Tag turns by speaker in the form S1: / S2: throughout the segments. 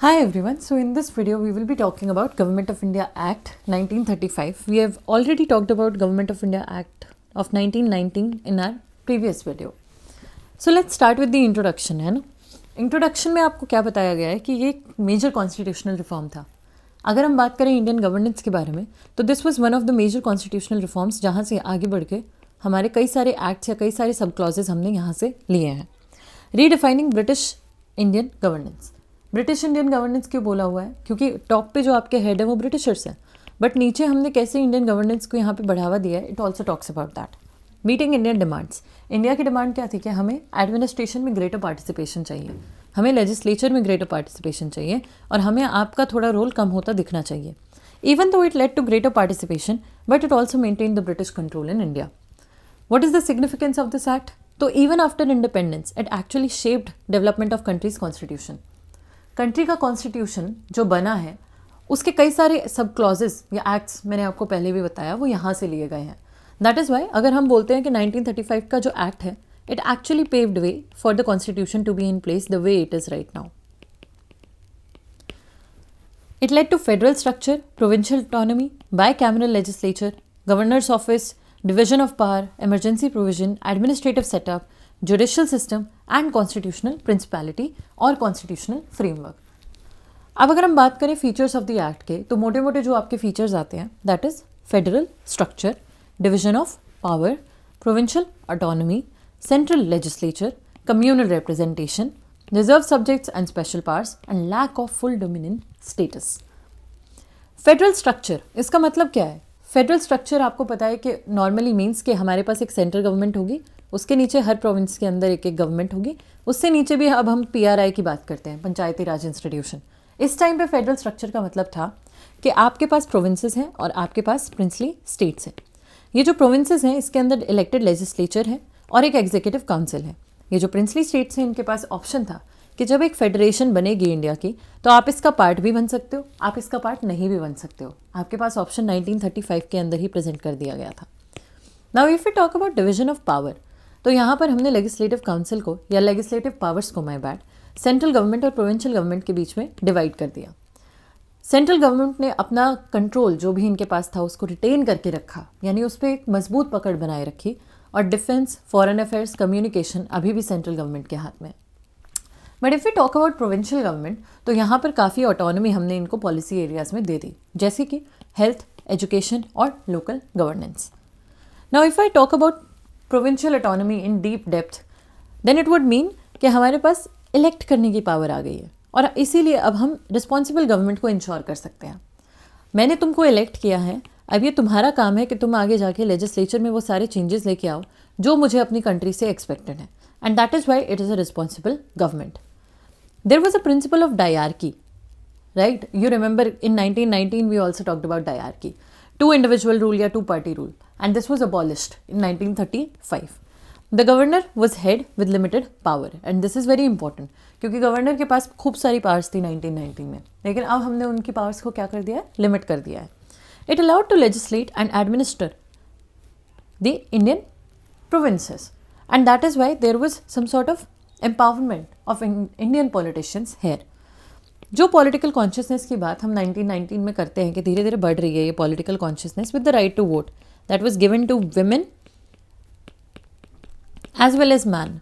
S1: Hi everyone. So in this video we will be talking about Government of India Act 1935. We have already talked about Government of India Act of 1919 in our previous video. So let's start with the introduction, है ना. Introduction में आपको क्या बताया गया है कि ये एक मेजर कॉन्स्टिट्यूशनल रिफॉर्म था. अगर हम बात करें इंडियन गवर्नेंस के बारे में तो this was one of the major constitutional reforms जहाँ से आगे बढ़ के हमारे कई सारे एक्ट्स या कई सारे सब क्लॉजेज हमने यहाँ से लिए हैं. Redefining British Indian governance. British Indian governance क्यों बोला हुआ है? क्योंकि टॉप पे जो आपके हेड है वो ब्रिटिशर्स हैं, बट नीचे हमने कैसे इंडियन गवर्नेंस को यहाँ पे बढ़ावा दिया है, it also talks about that. Meeting Indian demands. India की डिमांड क्या थी कि हमें एडमिनिस्ट्रेशन में ग्रेटर पार्टिसिपेशन चाहिए, हमें लेजिस्लेचर में ग्रेटर पार्टिसिपेशन चाहिए और हमें आपका थोड़ा रोल कम होता दिखना चाहिए. Even though it led to greater participation but it also maintain the British control in India. What is the significance of this act? तो even after independence, it actually shaped development of country's constitution. Country का constitution जो बना है उसके कई सारे सब clauses या एक्ट्स मैंने आपको पहले भी बताया वो यहाँ से लिए गए हैं. दैट इज़ वाई अगर हम बोलते हैं कि 1935 का जो एक्ट है it actually paved way for the constitution to be in place the way it is right now. It led to federal structure, provincial autonomy, bicameral legislature, governor's office, division of power, emergency provision, administrative setup, judicial system and constitutional principality और constitutional framework. अब अगर हम बात करें features of the act के तो मोटे मोटे जो आपके फीचर्स आते हैं that is federal structure, division of power, provincial autonomy, central legislature, communal representation, reserve subjects and special powers and lack of full dominion status. Federal structure इसका मतलब क्या है? फेडरल स्ट्रक्चर आपको पता है कि नॉर्मली मीन्स कि हमारे पास एक सेंट्रल गवर्नमेंट होगी, उसके नीचे हर प्रोविंस के अंदर एक एक गवर्नमेंट होगी, उससे नीचे भी अब हम PRI की बात करते हैं, पंचायती राज इंस्टीट्यूशन. इस टाइम पे फेडरल स्ट्रक्चर का मतलब था कि आपके पास प्रोविंसेस हैं और आपके पास प्रिंसली स्टेट्स हैं. ये जो प्रोविंसेस हैं इसके अंदर इलेक्टेड लेजिस्लेचर है और एक एग्जीक्यूटिव काउंसिल है. ये जो प्रिंसली स्टेट्स हैं इनके पास ऑप्शन था कि जब एक फेडरेशन बनेगी इंडिया की तो आप इसका पार्ट भी बन सकते हो, आप इसका पार्ट नहीं भी बन सकते हो. आपके पास ऑप्शन 1935 के अंदर ही प्रेजेंट कर दिया गया था. Now if you talk about division of power तो यहाँ पर हमने लेजिस्लेटिव काउंसिल को या लेजिस्लेटिव पावर्स को माय बैड सेंट्रल गवर्नमेंट और प्रोविंशियल गवर्नमेंट के बीच में डिवाइड कर दिया. सेंट्रल गवर्नमेंट ने अपना कंट्रोल जो भी इनके पास था उसको रिटेन करके रखा, यानी उस पर एक मजबूत पकड़ बनाए रखी, और डिफेंस, फॉरेन अफेयर्स, कम्युनिकेशन अभी भी सेंट्रल गवर्नमेंट के हाथ में. But if you talk about provincial government तो यहाँ पर काफ़ी ऑटोनॉमी हमने इनको पॉलिसी एरियाज़ में दे दी, जैसे कि हेल्थ, एजुकेशन और local governance. Now if I talk about provincial autonomy in deep depth then it would mean कि हमारे पास इलेक्ट करने की पावर आ गई है और इसीलिए अब हम रिस्पॉन्सिबल गवर्नमेंट को इंश्योर कर सकते हैं. मैंने तुमको इलेक्ट किया है, अब ये तुम्हारा काम है कि तुम आगे जाके लेजिस्लेचर में वो सारे चेंजेस लेके आओ जो मुझे अपनी कंट्री से एक्सपेक्टेड है, and that is why it is a responsible government. There was a principle of diarchy, right? You remember in 1919 we also talked about diarchy, two individual rule या two party rule, and this was abolished in 1935. The governor was head with limited power, and this is very important क्योंकि governor के पास खूब सारी powers थी 1919 में, लेकिन अब हमने उनकी पावर्स को क्या कर दिया है? लिमिट कर दिया है. It allowed to legislate and administer the Indian provinces, and that is why there was some sort of empowerment of Indian politicians here. जो पॉलिटिकल कॉन्शियसनेस की बात हम 1919 में करते हैं कि धीरे धीरे बढ़ रही है ये political consciousness with the right to vote that was given to women as well as man.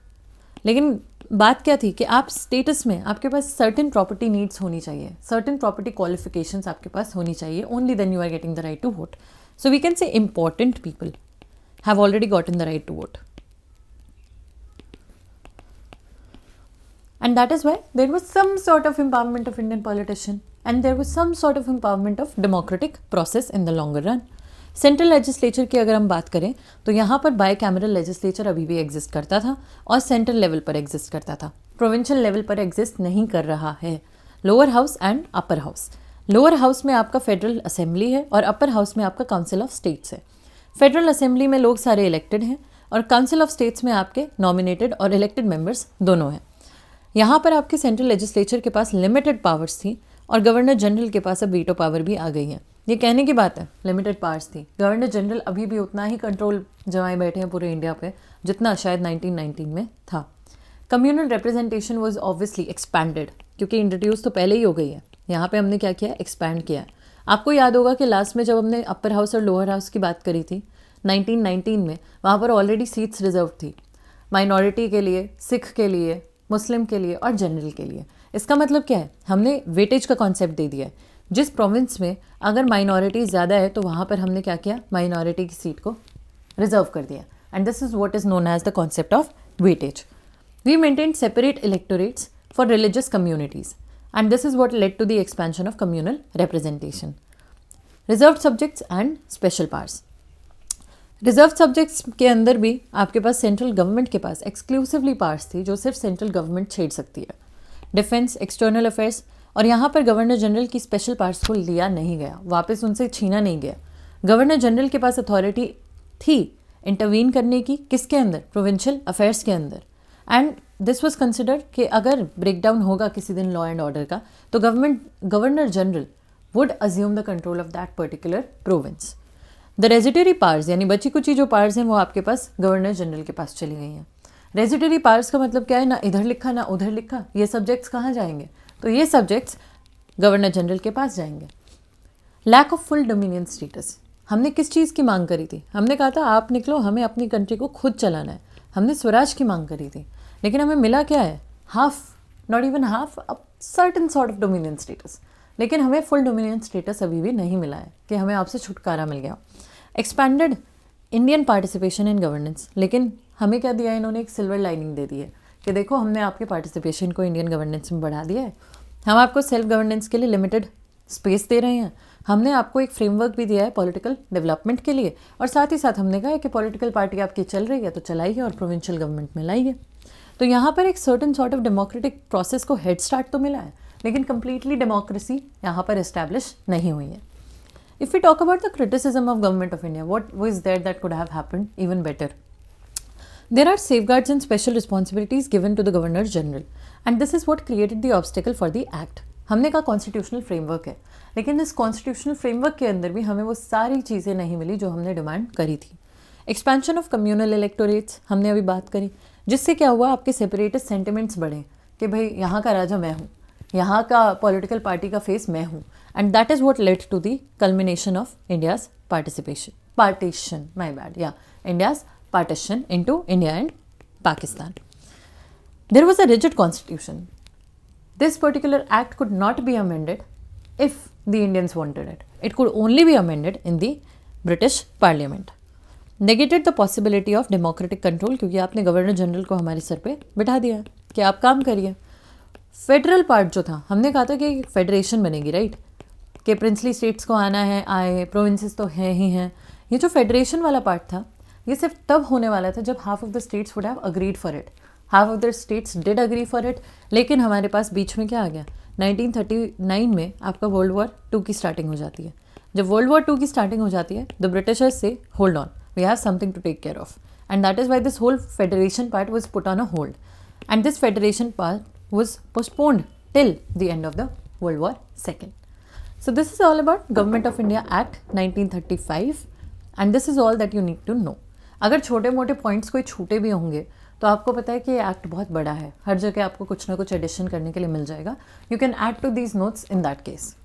S1: लेकिन बात क्या थी कि आप स्टेटस में आपके पास सर्टेन प्रॉपर्टी नीड्स होनी चाहिए, सर्टेन प्रॉपर्टी क्वालिफिकेशंस आपके पास होनी चाहिए, only then you are getting the right to vote. So we can say important people have already gotten the right to vote. And that is why there was some sort of empowerment of Indian politician and there was some sort of empowerment of democratic process in the longer run. Central legislature की अगर हम बात करें तो यहाँ पर bicameral legislature अभी भी एग्जिस्ट करता था और सेंट्रल लेवल पर एग्जिस्ट करता था. प्रोविंशियल लेवल पर एग्जिस्ट नहीं कर रहा है. Lower house and upper house. Lower house में आपका फेडरल असेंबली है और अपर हाउस में आपका काउंसिल ऑफ स्टेट्स है. फेडरल असेंबली में लोग सारे इलेक्टेड हैं और काउंसिल ऑफ स्टेट्स में आपके नॉमिनेटेड और इलेक्टेड मेंबर्स दोनों हैं. यहाँ पर आपके सेंट्रल लेजिस्लेचर के पास लिमिटेड पावर्स थी और गवर्नर जनरल के पास अब वीटो पावर भी आ गई है. ये कहने की बात है, लिमिटेड पावर्स थी. गवर्नर जनरल अभी भी उतना ही कंट्रोल जमाए बैठे हैं पूरे इंडिया पे जितना शायद 1919 में था. Communal representation was obviously expanded क्योंकि इंट्रोड्यूस तो पहले ही हो गई है। यहाँ पे हमने क्या किया, एक्सपैंड किया है। आपको याद होगा कि लास्ट में जब हमने अपर हाउस और लोअर हाउस की बात करी थी 1919 में, वहाँ पर ऑलरेडी सीट्स रिजर्व थी माइनॉरिटी के लिए, सिख के लिए, मुस्लिम के लिए और जनरल के लिए। इसका मतलब क्या है, हमने वेटेज का कॉन्सेप्ट दे दिया है। जिस प्रोविंस में अगर माइनॉरिटी ज़्यादा है तो वहाँ पर हमने क्या किया, माइनॉरिटी की सीट को रिजर्व कर दिया। And this is what is known as the concept of weightage. We maintain separate electorates for religious communities and this is what led to the expansion of communal representation. Reserved subjects and special powers. Reserve subjects के अंदर भी आपके पास central government के पास exclusively powers थी जो सिर्फ central government छेड़ सकती है, डिफेंस, एक्सटर्नल अफेयर्स। और यहाँ पर गवर्नर जनरल की स्पेशल पावर्स को लिया नहीं गया, वापस उनसे छीना नहीं गया। गवर्नर जनरल के पास अथॉरिटी थी इंटरवीन करने की, किसके अंदर, प्रोविंशियल अफेयर्स के अंदर। एंड दिस वॉज कंसिडर कि अगर ब्रेकडाउन होगा किसी दिन लॉ एंड ऑर्डर का तो governor general would assume the control of that particular province. The residuary powers यानी बची कुची जो पावर्स हैं वो आपके पास गवर्नर जनरल के पास चली गई हैं। रेजिटरी पावर्स का मतलब क्या है, ना इधर लिखा ना उधर लिखा, ये सब्जेक्ट्स कहाँ जाएंगे, तो ये सब्जेक्ट्स गवर्नर जनरल के पास जाएंगे। Lack of full dominion status. हमने किस चीज़ की मांग करी थी, हमने कहा था आप निकलो, हमें अपनी कंट्री को खुद चलाना है। हमने स्वराज की मांग करी थी, लेकिन हमें मिला क्या है, half, not even half, a certain sort of dominion status. लेकिन हमें फुल डोमिनियन स्टेटस अभी भी नहीं मिला है कि हमें आपसे छुटकारा मिल गया। Expanded Indian participation in governance, लेकिन हमें क्या दिया है इन्होंने, एक सिल्वर लाइनिंग दे दी है कि देखो हमने आपके पार्टिसिपेशन को इंडियन गवर्नेंस में बढ़ा दिया है, हम आपको सेल्फ गवर्नेंस के लिए लिमिटेड स्पेस दे रहे हैं, हमने आपको एक फ्रेमवर्क भी दिया है पॉलिटिकल डेवलपमेंट के लिए, और साथ ही साथ हमने कहा है कि पॉलिटिकल पार्टी आपकी चल रही है तो चलाइए और प्रोविंशियल गवर्नमेंट में लाइए। तो यहाँ पर एक certain sort of democratic process को हेड स्टार्ट तो मिला है, लेकिन कंप्लीटली डेमोक्रेसी यहाँ पर एस्टैब्लिश नहीं हुई है। If we talk about the criticism of government of India, what was there that could have happened even better? There are safeguards and special responsibilities given to the Governor General, and this is what created the obstacle for the act. हमने कहा constitutional framework है, लेकिन इस constitutional framework के अंदर भी हमें वो सारी चीज़ें नहीं मिली जो हमने डिमांड करी थी। एक्सपेंशन ऑफ कम्युनल इलेक्टोरेट्स हमने अभी बात करी, जिससे क्या हुआ, आपके सेपरेटिस्ट सेंटिमेंट्स बढ़े कि भाई यहाँ का राजा मैं हूँ, यहाँ का पॉलिटिकल पार्टी का फेस मैं हूँ, and that is what led to the culmination of India's India's partition into India and Pakistan. There was a rigid constitution. This particular act could not be amended if the Indians wanted it. It could only be amended in the British Parliament. Negated the possibility of democratic control, क्योंकि आपने governor general को हमारे sir पे बिठा दिया कि आप काम करिए। फेडरल पार्ट जो था, हमने कहा था कि फेडरेशन बनेगी, राइट, कि प्रिंसली स्टेट्स को आना है, आए, प्रोविंसेस तो हैं ही हैं। ये जो फेडरेशन वाला पार्ट था ये सिर्फ तब होने वाला था जब half of the states would have agreed for it. Half of the states did agree for it, लेकिन हमारे पास बीच में क्या आ गया, 1939 में आपका वर्ल्ड वॉर 2 की स्टार्टिंग हो जाती है। जब वर्ल्ड वॉर 2 की स्टार्टिंग हो जाती है, द ब्रिटिशर्स से hold on, we have something to take care of, and that is why this whole federation part was put on a hold, and this federation part was postponed till the end of the World War II. So this is all about Government of India Act 1935 and this is all that you need to know. अगर छोटे मोटे points कोई छूटे भी होंगे तो आपको पता है कि ये एक्ट बहुत बड़ा है, हर जगह आपको कुछ ना कुछ एडिशन करने के लिए मिल जाएगा। You can add to these notes in that case.